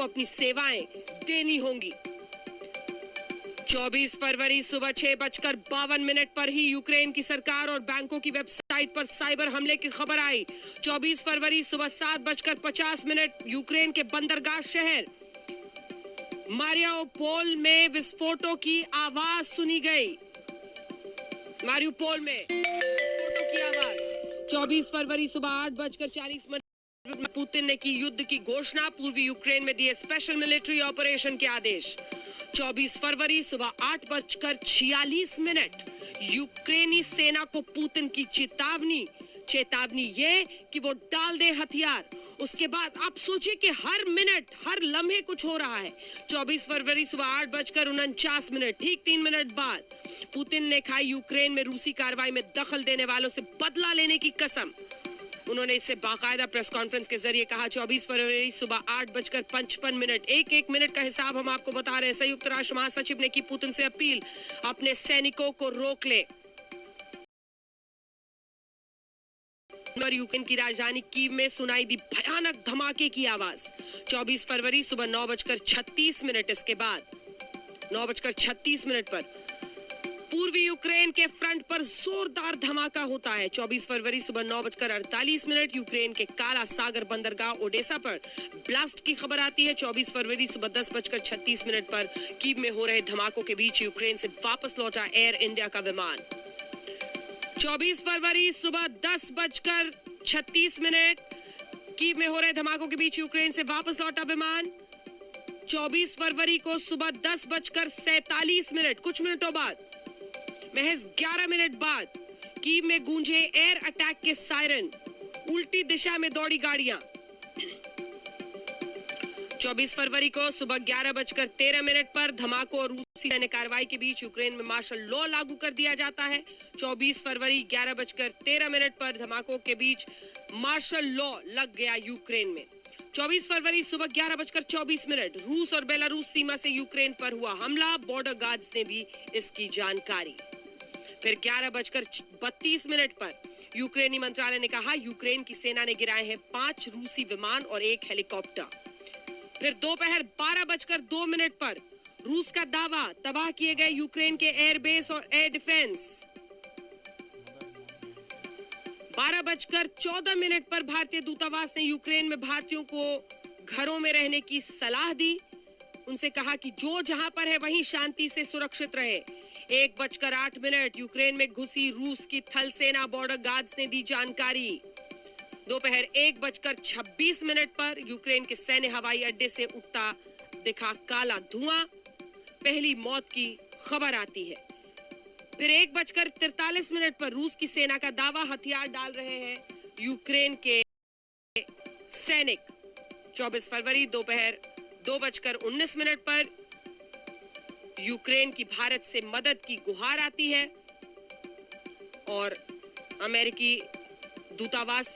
अपनी सेवाएं देनी होंगी। 24 फरवरी सुबह 6:52 पर ही यूक्रेन की सरकार और बैंकों की वेबसाइट पर साइबर हमले की खबर आई। 24 फरवरी सुबह 7:50 यूक्रेन के बंदरगाह शहर मारिउपोल में विस्फोटों की आवाज सुनी गई। मारिउपोल में विस्फोटों की आवाज। 24 फरवरी सुबह 8:40 पुतिन ने की युद्ध की घोषणा, पूर्वी यूक्रेन में दिए स्पेशल मिलिट्री ऑपरेशन के आदेश। 24 फरवरी सुबह 8:46 यूक्रेनी सेना को पुतिन की चेतावनी ये कि वो डाल दे हथियार। उसके बाद आप सोचिए कि हर मिनट हर लम्हे कुछ हो रहा है। 24 फरवरी सुबह 8:49 ठीक 3 मिनट बाद पुतिन ने खाई यूक्रेन में रूसी कार्रवाई में दखल देने वालों से बदला लेने की कसम। उन्होंने इससे बाकायदा प्रेस कॉन्फ्रेंस के जरिए कहा। 24 फरवरी सुबह 8:55 एक मिनट का हिसाब हम आपको बता रहे हैं। संयुक्त राष्ट्र महासचिव ने की पुतिन से अपील, अपने सैनिकों को रोक ले। यूक्रेन की राजधानी कीव में सुनाई दी भयानक धमाके की आवाज। 24 फरवरी सुबह 9:36 इसके बाद 9:36 पर पूर्वी यूक्रेन के फ्रंट पर जोरदार धमाका होता है। 24 फरवरी सुबह 9:48 यूक्रेन के काला सागर बंदरगाह ओडेसा पर ब्लास्ट की खबर आती है। 24 फरवरी सुबह 10:36 पर कीव में हो रहे धमाकों के बीच यूक्रेन से वापस लौटा एयर इंडिया का विमान। 24 फरवरी सुबह 10:36 कीव में हो रहे धमाकों के बीच यूक्रेन से वापस लौटा विमान। 24 फरवरी को सुबह 10:47 कुछ मिनटों बाद, महज 11 मिनट बाद कीव में गूंजे एयर अटैक के सायरन, उल्टी दिशा में दौड़ी गाड़ियां। 24 फरवरी को सुबह 11:13 पर धमाकों और रूसी सैन्य कार्रवाई के बीच यूक्रेन में मार्शल लॉ लागू कर दिया जाता है। 24 फरवरी 11:13 पर धमाकों के बीच मार्शल लॉ लग गया यूक्रेन में। 24 फरवरी सुबह 11:24 रूस और बेलारूस सीमा से यूक्रेन पर हुआ हमला, बॉर्डर गार्ड्स ने दी इसकी जानकारी। फिर 11:32 पर यूक्रेनी मंत्रालय ने कहा यूक्रेन की सेना ने गिराए हैं 5 रूसी विमान और 1 हेलीकॉप्टर। फिर दोपहर 12:02 पर रूस का दावा, तबाह किए गए यूक्रेन के एयरबेस और एयर डिफेंस। 12:14 पर भारतीय दूतावास ने यूक्रेन में भारतीयों को घरों में रहने की सलाह दी। उनसे कहा कि जो जहां पर है वहीं शांति से सुरक्षित रहे। 1:08 यूक्रेन में घुसी रूस की थल सेना, बॉर्डर गार्ड्स ने दी जानकारी। दोपहर 1:26 पर यूक्रेन के सैन्य हवाई अड्डे से उठता दिखा काला धुआं, पहली मौत की खबर आती है। फिर 1:43 पर रूस की सेना का दावा, हथियार डाल रहे हैं यूक्रेन के सैनिक। 24 फरवरी दोपहर 2:19 पर यूक्रेन की भारत से मदद की गुहार आती है और अमेरिकी दूतावास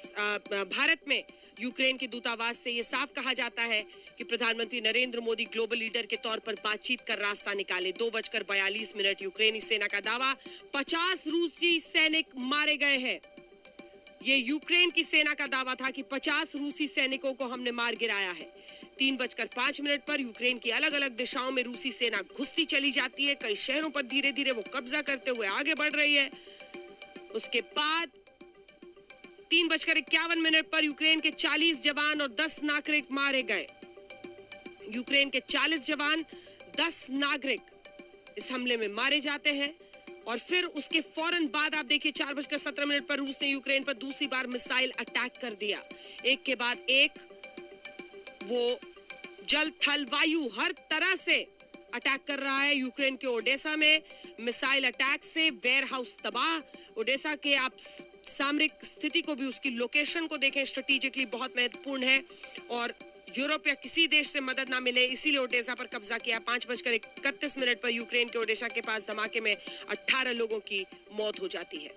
भारत में यूक्रेन के दूतावास से यह साफ कहा जाता है कि प्रधानमंत्री नरेंद्र मोदी ग्लोबल लीडर के तौर पर बातचीत कर रास्ता निकाले। 2:42 यूक्रेनी सेना का दावा, 50 रूसी सैनिक मारे गए हैं। ये यूक्रेन की सेना का दावा था कि 50 रूसी सैनिकों को हमने मार गिराया है। 3:05 पर यूक्रेन की अलग अलग दिशाओं में रूसी सेना घुसती चली जाती है। कई शहरों पर धीरे धीरे वो कब्जा करते हुए आगे बढ़ रही है। उसके बाद 3:51 पर यूक्रेन के 40 जवान और 10 नागरिक मारे गए। यूक्रेन के 40 जवान, 10 नागरिक इस हमले में मारे जाते हैं। और फिर उसके फौरन बाद आप देखिए 4:17 पर रूस ने यूक्रेन पर दूसरी बार मिसाइल अटैक कर दिया। एक के बाद एक वो जल, थल, वायु हर तरह से अटैक कर रहा है। यूक्रेन के ओडेसा में मिसाइल अटैक से वेयर हाउस तबाह। ओडेसा के आप सामरिक स्थिति को भी, उसकी लोकेशन को देखें, स्ट्रेटेजिकली बहुत महत्वपूर्ण है और यूरोप या किसी देश से मदद ना मिले, इसीलिए ओडेसा पर कब्जा किया। 5:31 पर यूक्रेन के ओडेसा के पास धमाके में 18 लोगों की मौत हो जाती है।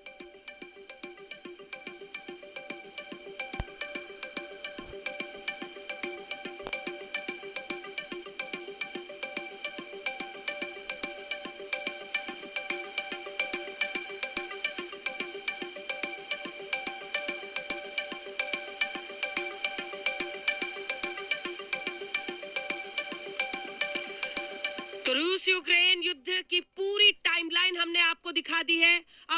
रूस यूक्रेन युद्ध की पूरी टाइमलाइन हमने आपको दिखा दी है। अब